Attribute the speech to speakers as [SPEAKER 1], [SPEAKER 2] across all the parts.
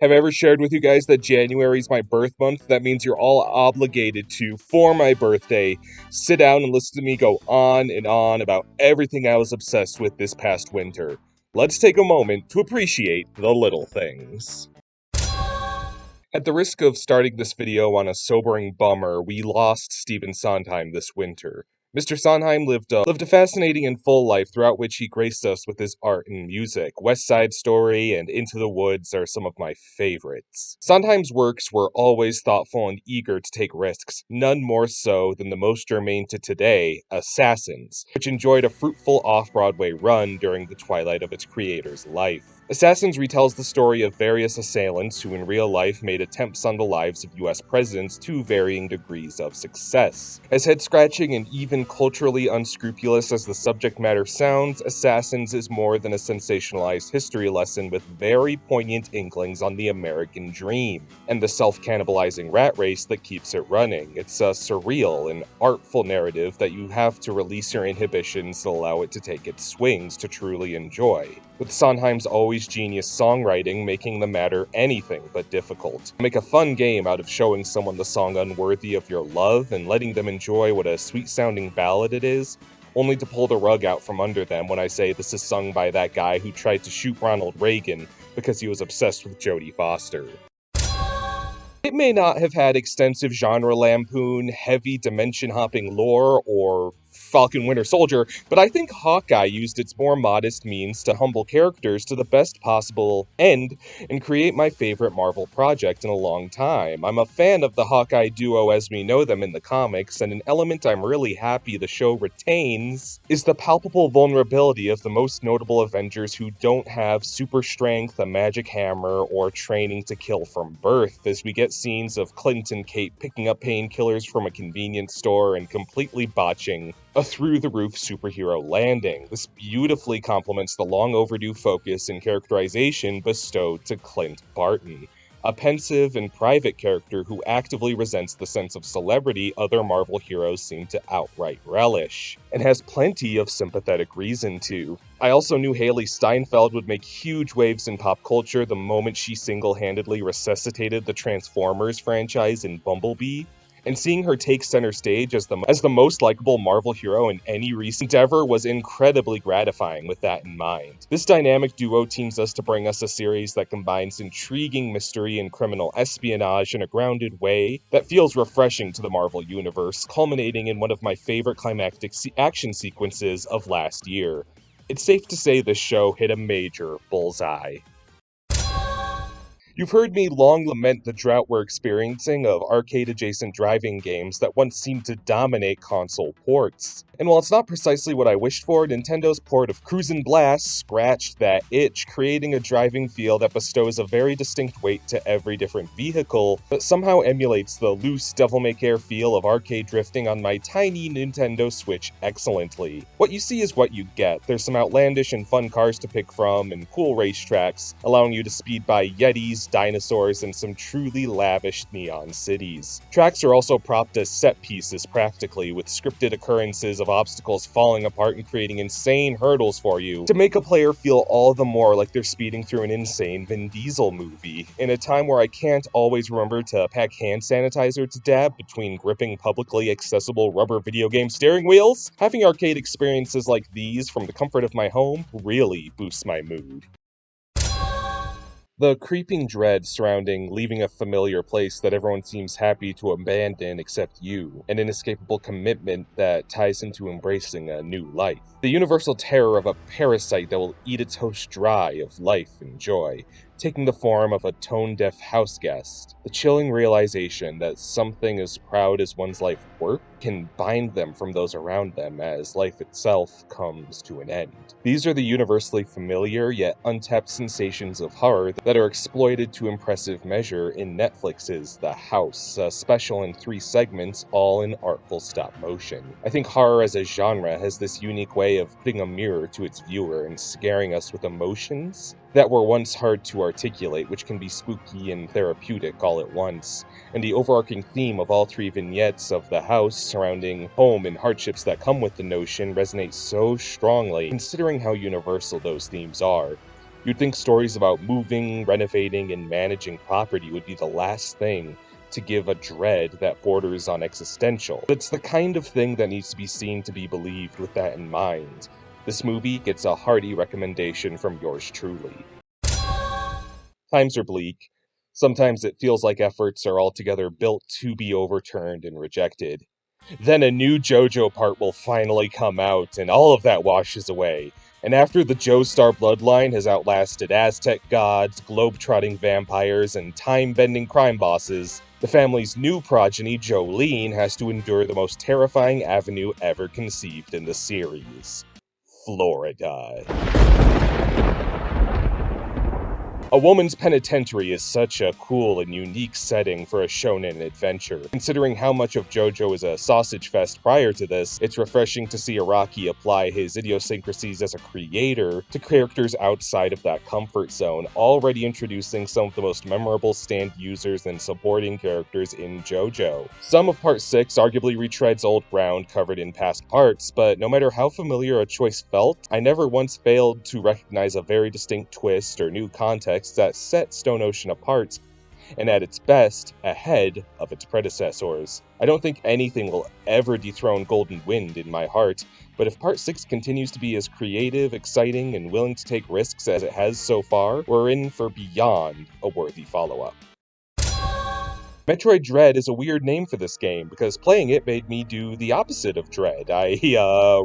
[SPEAKER 1] Have I ever shared with you guys that January is my birth month? That means you're all obligated to, for my birthday, sit down and listen to me go on and on about everything I was obsessed with this past winter. Let's take a moment to appreciate the little things. At the risk of starting this video on a sobering bummer, we lost Stephen Sondheim this winter. Mr. Sondheim lived a fascinating and full life throughout which he graced us with his art and music. West Side Story and Into the Woods are some of my favorites. Sondheim's works were always thoughtful and eager to take risks, none more so than the most germane to today, Assassins, which enjoyed a fruitful off-Broadway run during the twilight of its creator's life. Assassins retells the story of various assailants who in real life made attempts on the lives of US presidents to varying degrees of success. As head-scratching and even culturally unscrupulous as the subject matter sounds, Assassins is more than a sensationalized history lesson with very poignant inklings on the American dream, and the self-cannibalizing rat race that keeps it running. It's a surreal and artful narrative that you have to release your inhibitions and allow it to take its swings to truly enjoy, with Sondheim's always genius songwriting making the matter anything but difficult. Make a fun game out of showing someone the song Unworthy of Your Love and letting them enjoy what a sweet-sounding ballad it is, only to pull the rug out from under them when I say this is sung by that guy who tried to shoot Ronald Reagan because he was obsessed with Jodie Foster. It may not have had extensive genre lampoon, heavy dimension-hopping lore, or Falcon Winter Soldier, but I think Hawkeye used its more modest means to humble characters to the best possible end and create my favorite Marvel project in a long time. I'm a fan of the Hawkeye duo as we know them in the comics, and an element I'm really happy the show retains is the palpable vulnerability of the most notable Avengers who don't have super strength, a magic hammer, or training to kill from birth, as we get scenes of Clint and Kate picking up painkillers from a convenience store and completely botching a through-the-roof superhero landing. This beautifully complements the long-overdue focus and characterization bestowed to Clint Barton, a pensive and private character who actively resents the sense of celebrity other Marvel heroes seem to outright relish, and has plenty of sympathetic reason to. I also knew Haley Steinfeld would make huge waves in pop culture the moment she single-handedly resuscitated the Transformers franchise in Bumblebee, and seeing her take center stage as the most likable Marvel hero in any recent endeavor was incredibly gratifying with that in mind. This dynamic duo teams us to bring us a series that combines intriguing mystery and criminal espionage in a grounded way that feels refreshing to the Marvel Universe, culminating in one of my favorite climactic action sequences of last year. It's safe to say this show hit a major bullseye. You've heard me long lament the drought we're experiencing of arcade-adjacent driving games that once seemed to dominate console ports. And while it's not precisely what I wished for, Nintendo's port of Cruisin scratched that itch, creating a driving feel that bestows a very distinct weight to every different vehicle, but somehow emulates the loose, devil-may-care feel of arcade drifting on my tiny Nintendo Switch excellently. What you see is what you get. There's some outlandish and fun cars to pick from, and cool racetracks, allowing you to speed by Yetis, dinosaurs, and some truly lavish neon cities. Tracks are also propped as set pieces practically, with scripted occurrences of obstacles falling apart and creating insane hurdles for you to make a player feel all the more like they're speeding through an insane Vin Diesel movie. In a time where I can't always remember to pack hand sanitizer to dab between gripping publicly accessible rubber video game steering wheels, having arcade experiences like these from the comfort of my home really boosts my mood. The creeping dread surrounding leaving a familiar place that everyone seems happy to abandon except you, an inescapable commitment that ties into embracing a new life. The universal terror of a parasite that will eat its host dry of life and joy, taking the form of a tone-deaf house guest. The chilling realization that something as proud as one's life work can bind them from those around them as life itself comes to an end. These are the universally familiar yet untapped sensations of horror that are exploited to impressive measure in Netflix's The House, a special in 3 segments, all in artful stop motion. I think horror as a genre has this unique way of putting a mirror to its viewer and scaring us with emotions that were once hard to articulate, which can be spooky and therapeutic all at once. And the overarching theme of all 3 vignettes of The House surrounding home and hardships that come with the notion resonates so strongly, considering how universal those themes are. You'd think stories about moving, renovating, and managing property would be the last thing to give a dread that borders on existential. But it's the kind of thing that needs to be seen to be believed with that in mind. This movie gets a hearty recommendation from yours truly. Times are bleak. Sometimes it feels like efforts are altogether built to be overturned and rejected. Then a new Jojo part will finally come out, and all of that washes away. And after the Joestar bloodline has outlasted Aztec gods, globe-trotting vampires, and time-bending crime bosses, the family's new progeny, Jolene, has to endure the most terrifying avenue ever conceived in the series: Florida. A woman's penitentiary is such a cool and unique setting for a shonen adventure. Considering how much of JoJo is a sausage fest prior to this, it's refreshing to see Araki apply his idiosyncrasies as a creator to characters outside of that comfort zone, already introducing some of the most memorable stand users and supporting characters in JoJo. Some of Part 6 arguably retreads old ground covered in past parts, but no matter how familiar a choice felt, I never once failed to recognize a very distinct twist or new context that set Stone Ocean apart, and at its best, ahead of its predecessors. I don't think anything will ever dethrone Golden Wind in my heart, but if Part 6 continues to be as creative, exciting, and willing to take risks as it has so far, we're in for beyond a worthy follow-up. Metroid Dread is a weird name for this game, because playing it made me do the opposite of Dread. I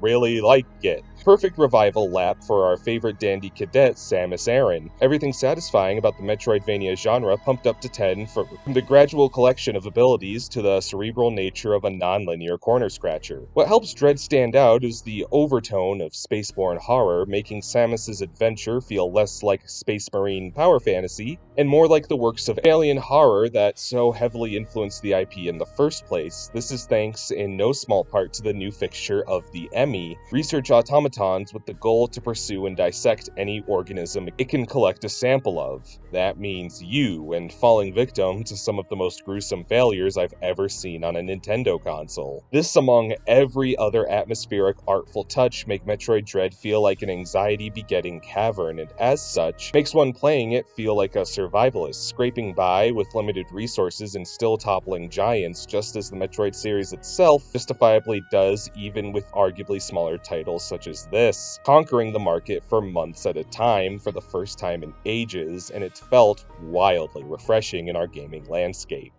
[SPEAKER 1] really like it. Perfect revival lap for our favorite dandy cadet, Samus Aran. Everything satisfying about the Metroidvania genre pumped up to 10, from the gradual collection of abilities to the cerebral nature of a non-linear corner-scratcher. What helps Dread stand out is the overtone of spaceborne horror, making Samus's adventure feel less like space marine power fantasy, and more like the works of alien horror that so heavily influenced the IP in the first place. This is thanks in no small part to the new fixture of the Emmy, research automatons with the goal to pursue and dissect any organism it can collect a sample of. That means you, and falling victim to some of the most gruesome failures I've ever seen on a Nintendo console. This, among every other atmospheric, artful touch, make Metroid Dread feel like an anxiety-begetting cavern, and as such, makes one playing it feel like a survivalist, scraping by with limited resources and still toppling giants, just as the Metroid series itself justifiably does, even with arguably smaller titles such as this, conquering the market for months at a time for the first time in ages, and it felt wildly refreshing in our gaming landscape.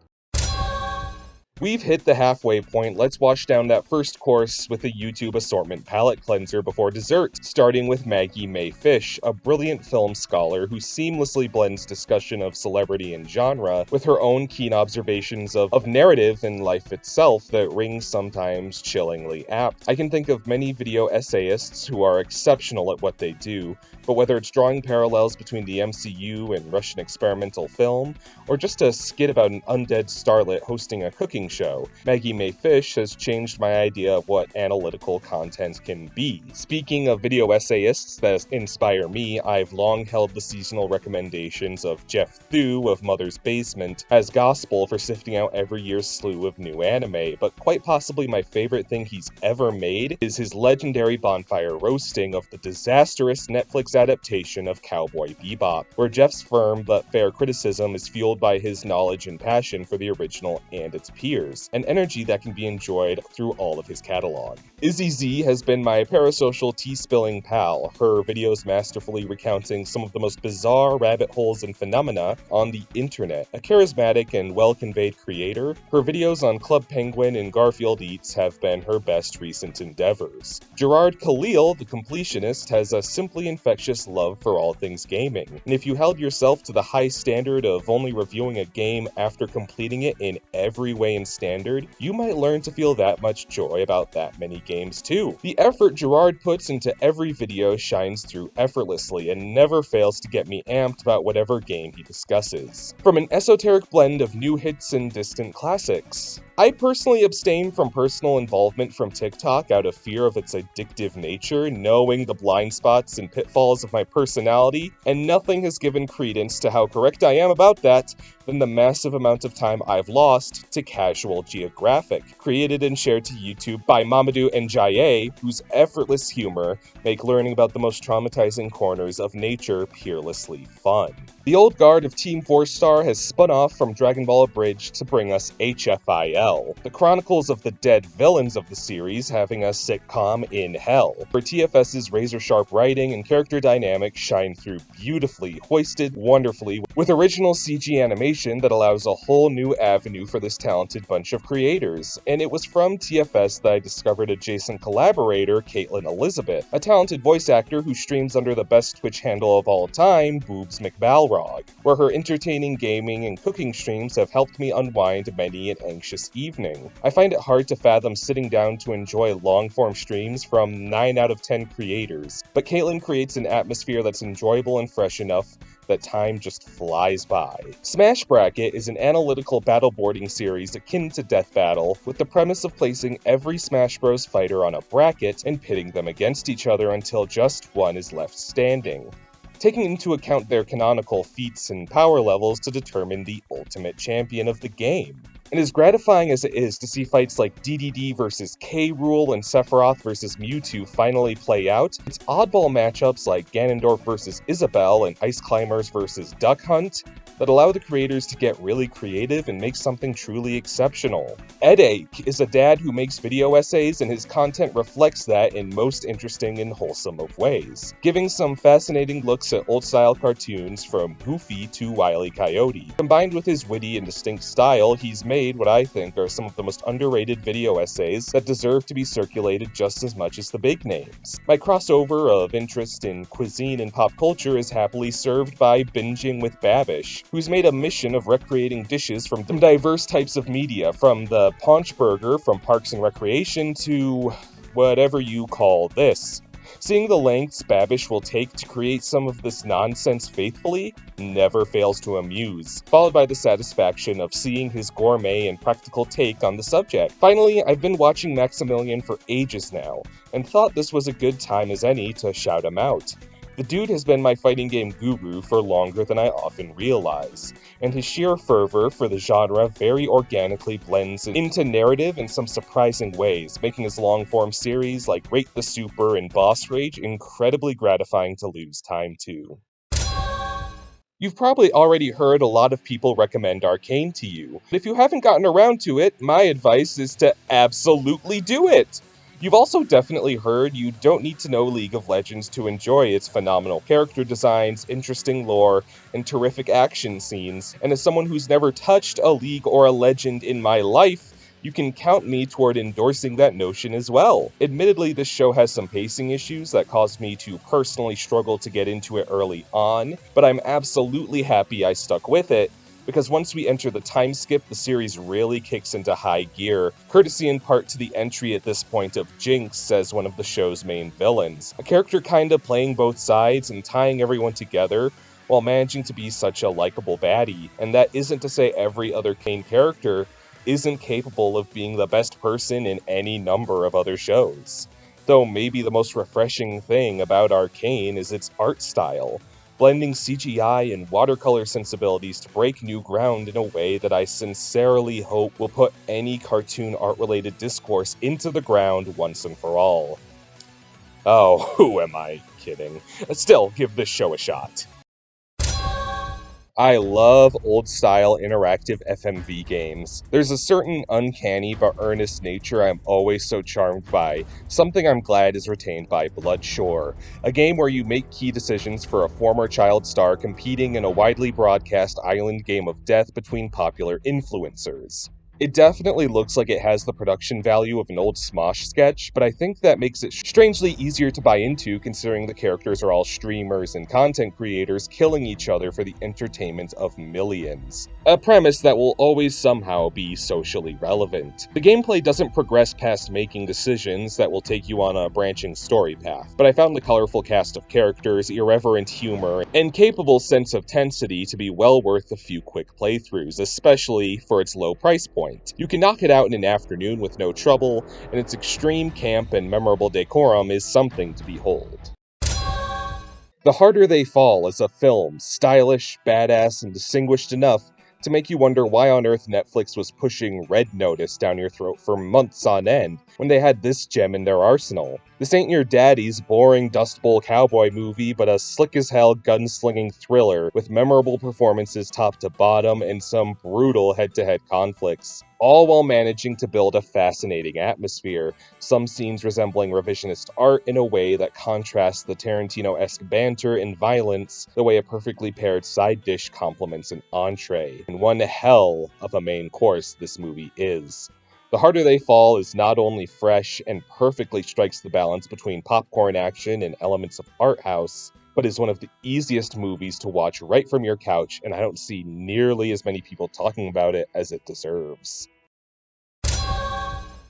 [SPEAKER 1] We've hit the halfway point. Let's wash down that first course with a YouTube assortment palate cleanser before dessert, starting with Maggie Mae Fish, a brilliant film scholar who seamlessly blends discussion of celebrity and genre with her own keen observations of narrative and life itself that ring sometimes chillingly apt. I can think of many video essayists who are exceptional at what they do, but whether it's drawing parallels between the MCU and Russian experimental film, or just a skit about an undead starlet hosting a cooking show, Maggie Mae Fish has changed my idea of what analytical content can be. Speaking of video essayists that inspire me, I've long held the seasonal recommendations of Jeff Thu of Mother's Basement as gospel for sifting out every year's slew of new anime, but quite possibly my favorite thing he's ever made is his legendary bonfire roasting of the disastrous Netflix adaptation of Cowboy Bebop, where Jeff's firm but fair criticism is fueled by his knowledge and passion for the original and its peers, an energy that can be enjoyed through all of his catalog. Izzy Z has been my parasocial tea-spilling pal, her videos masterfully recounting some of the most bizarre rabbit holes and phenomena on the internet. A charismatic and well-conveyed creator, her videos on Club Penguin and Garfield Eats have been her best recent endeavors. Gerard Khalil, the completionist, has a simply infectious love for all things gaming, and if you held yourself to the high standard of only reviewing a game after completing it in every way and standard, you might learn to feel that much joy about that many games too. The effort Gerard puts into every video shines through effortlessly and never fails to get me amped about whatever game he discusses. From an esoteric blend of new hits and distant classics, I personally abstain from personal involvement from TikTok out of fear of its addictive nature, knowing the blind spots and pitfalls of my personality, and nothing has given credence to how correct I am about that than the massive amount of time I've lost to Casual Geographic, created and shared to YouTube by Mamadou and Jaye, whose effortless humor make learning about the most traumatizing corners of nature peerlessly fun. The old guard of Team 4-Star has spun off from Dragon Ball Abridged to bring us HFIL, the chronicles of the dead villains of the series having a sitcom in hell, where TFS's razor-sharp writing and character dynamics shine through beautifully, hoisted wonderfully, with original CG animation that allows a whole new avenue for this talented bunch of creators. And it was from TFS that I discovered adjacent collaborator Caitlin Elizabeth, a talented voice actor who streams under the best Twitch handle of all time, Boobs McBalrog, where her entertaining gaming and cooking streams have helped me unwind many an anxious evening. I find it hard to fathom sitting down to enjoy long-form streams from 9 out of 10 creators, but Caitlin creates an atmosphere that's enjoyable and fresh enough that time just flies by. Smash Bracket is an analytical battleboarding series akin to Death Battle, with the premise of placing every Smash Bros. Fighter on a bracket and pitting them against each other until just one is left standing, taking into account their canonical feats and power levels to determine the ultimate champion of the game. And as gratifying as it is to see fights like DDD vs. K-Rool and Sephiroth vs. Mewtwo finally play out, it's oddball matchups like Ganondorf vs. Isabelle and Ice Climbers vs. Duck Hunt that allow the creators to get really creative and make something truly exceptional. Edache is a dad who makes video essays, and his content reflects that in most interesting and wholesome of ways, giving some fascinating looks at old-style cartoons from Goofy to Wile E. Coyote. Combined with his witty and distinct style, he's made what I think are some of the most underrated video essays that deserve to be circulated just as much as the big names. My crossover of interest in cuisine and pop culture is happily served by Binging with Babish, who's made a mission of recreating dishes from diverse types of media, from the paunch burger from Parks and Recreation to whatever you call this. Seeing the lengths Babish will take to create some of this nonsense faithfully never fails to amuse, followed by the satisfaction of seeing his gourmet and practical take on the subject. Finally, I've been watching Maximilian for ages now, and thought this was a good time as any to shout him out. The dude has been my fighting game guru for longer than I often realize, and his sheer fervor for the genre very organically blends into narrative in some surprising ways, making his long-form series like Rate the Super and Boss Rage incredibly gratifying to lose time to. You've probably already heard a lot of people recommend Arcane to you, but if you haven't gotten around to it, my advice is to absolutely do it! You've also definitely heard you don't need to know League of Legends to enjoy its phenomenal character designs, interesting lore, and terrific action scenes, and as someone who's never touched a League or a Legend in my life, you can count me toward endorsing that notion as well. Admittedly, this show has some pacing issues that caused me to personally struggle to get into it early on, but I'm absolutely happy I stuck with it, because once we enter the time skip, the series really kicks into high gear, courtesy in part to the entry at this point of Jinx as one of the show's main villains. A character kinda playing both sides and tying everyone together, while managing to be such a likable baddie. And that isn't to say every other main character isn't capable of being the best person in any number of other shows. Though maybe the most refreshing thing about Arcane is its art style, blending CGI and watercolor sensibilities to break new ground in a way that I sincerely hope will put any cartoon art-related discourse into the ground once and for all. Oh, who am I kidding? Still, give this show a shot. I love old-style interactive FMV games. There's a certain uncanny but earnest nature I'm always so charmed by, something I'm glad is retained by Bloodshore, a game where you make key decisions for a former child star competing in a widely broadcast island game of death between popular influencers. It definitely looks like it has the production value of an old Smosh sketch, but I think that makes it strangely easier to buy into considering the characters are all streamers and content creators killing each other for the entertainment of millions. A premise that will always somehow be socially relevant. The gameplay doesn't progress past making decisions that will take you on a branching story path, but I found the colorful cast of characters, irreverent humor, and capable sense of tensity to be well worth a few quick playthroughs, especially for its low price point. point. You can knock it out in an afternoon with no trouble, and its extreme camp and memorable decorum is something to behold. The Harder They Fall is a film, stylish, badass, and distinguished enough to make you wonder why on earth Netflix was pushing Red Notice down your throat for months on end when they had this gem in their arsenal. This ain't your daddy's boring Dust Bowl cowboy movie, but a slick-as-hell gunslinging thriller with memorable performances top to bottom and some brutal head-to-head conflicts, all while managing to build a fascinating atmosphere, some scenes resembling revisionist art in a way that contrasts the Tarantino-esque banter and violence the way a perfectly paired side dish complements an entree. And one hell of a main course this movie is. The Harder They Fall is not only fresh and perfectly strikes the balance between popcorn action and elements of art house, but is one of the easiest movies to watch right from your couch, and I don't see nearly as many people talking about it as it deserves.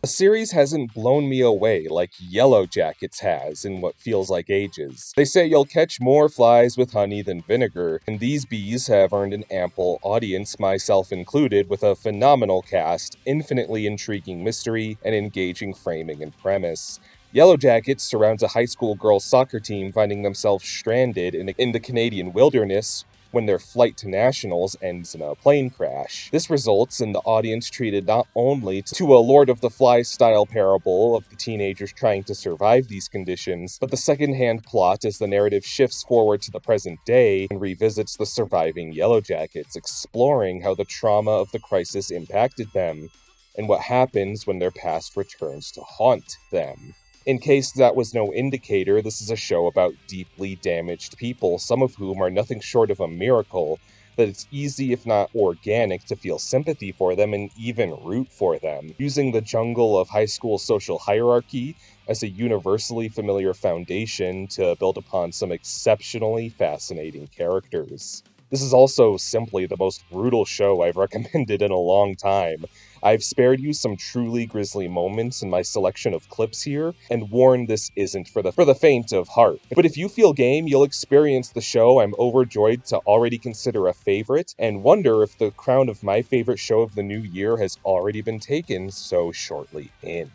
[SPEAKER 1] A series hasn't blown me away like Yellow Jackets has in what feels like ages. They say you'll catch more flies with honey than vinegar, and these bees have earned an ample audience, myself included, with a phenomenal cast, infinitely intriguing mystery, and engaging framing and premise. Yellow Jackets surrounds a high school girls' soccer team finding themselves stranded in the Canadian wilderness when their flight to nationals ends in a plane crash. This results in the audience treated not only to a Lord of the Flies-style parable of the teenagers trying to survive these conditions, but the second-hand plot as the narrative shifts forward to the present day and revisits the surviving Yellow Jackets, exploring how the trauma of the crisis impacted them, and what happens when their past returns to haunt them. In case that was no indicator, this is a show about deeply damaged people, some of whom are nothing short of a miracle, that it's easy if not organic to feel sympathy for them and even root for them, using the jungle of high school social hierarchy as a universally familiar foundation to build upon some exceptionally fascinating characters. This is also simply the most brutal show I've recommended in a long time. I've spared you some truly grisly moments in my selection of clips here, and warned this isn't for the faint of heart. But if you feel game, you'll experience the show I'm overjoyed to already consider a favorite, and wonder if the crown of my favorite show of the new year has already been taken so shortly in.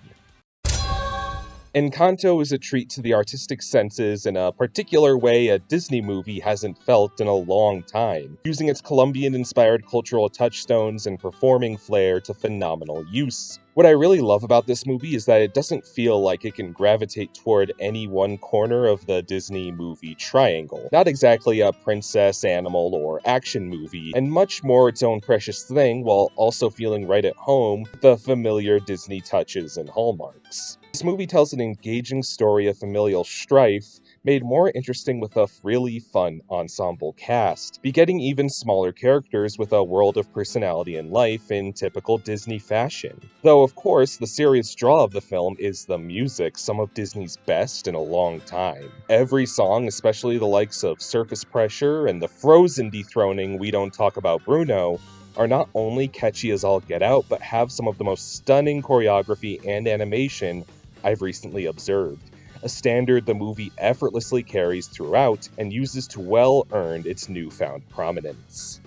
[SPEAKER 1] Encanto is a treat to the artistic senses in a particular way a Disney movie hasn't felt in a long time, using its Colombian-inspired cultural touchstones and performing flair to phenomenal use. What I really love about this movie is that it doesn't feel like it can gravitate toward any one corner of the Disney movie triangle. Not exactly a princess, animal, or action movie, and much more its own precious thing while also feeling right at home with the familiar Disney touches and hallmarks. This movie tells an engaging story of familial strife, made more interesting with a really fun ensemble cast, begetting even smaller characters with a world of personality and life in typical Disney fashion. Though, of course, the serious draw of the film is the music, some of Disney's best in a long time. Every song, especially the likes of Surface Pressure and the Frozen dethroning We Don't Talk About Bruno, are not only catchy as all get out, but have some of the most stunning choreography and animation I've recently observed, a standard the movie effortlessly carries throughout and uses to well earn its newfound prominence.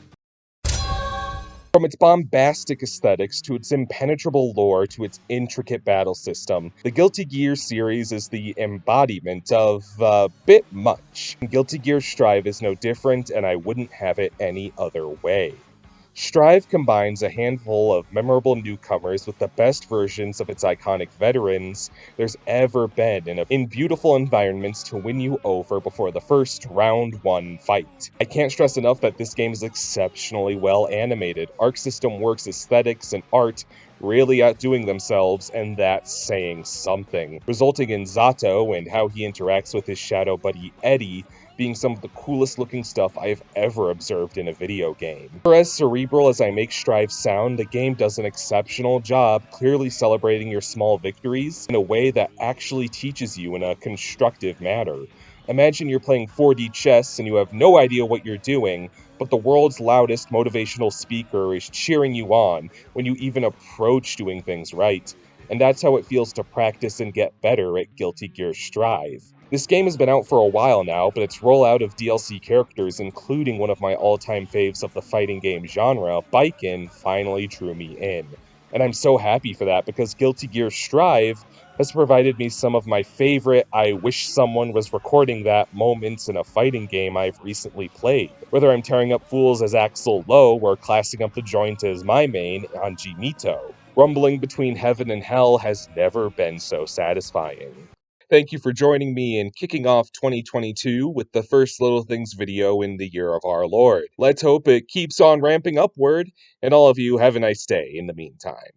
[SPEAKER 1] From its bombastic aesthetics to its impenetrable lore to its intricate battle system, the Guilty Gear series is the embodiment of a bit much. Guilty Gear Strive is no different, and I wouldn't have it any other way. Strive combines a handful of memorable newcomers with the best versions of its iconic veterans there's ever been in beautiful environments to win you over before the first round 1 fight. I can't stress enough that this game is exceptionally well animated. Arc System Works aesthetics and art really outdoing themselves, and that's saying something, resulting in Zato and how he interacts with his shadow buddy Eddie being some of the coolest looking stuff I've ever observed in a video game. For as cerebral as I make Strive sound, the game does an exceptional job clearly celebrating your small victories in a way that actually teaches you in a constructive manner. Imagine you're playing 4D chess and you have no idea what you're doing, but the world's loudest motivational speaker is cheering you on when you even approach doing things right. And that's how it feels to practice and get better at Guilty Gear Strive. This game has been out for a while now, but its rollout of DLC characters, including one of my all-time faves of the fighting game genre, Baiken, finally drew me in. And I'm so happy for that because Guilty Gear Strive has provided me some of my favorite I wish someone was recording that moments in a fighting game I've recently played. Whether I'm tearing up fools as Axel Low or classing up the joint as my main on Mito, rumbling between heaven and hell has never been so satisfying. Thank you for joining me in kicking off 2022 with the first Little Things video in the year of our Lord. Let's hope it keeps on ramping upward, and all of you have a nice day in the meantime.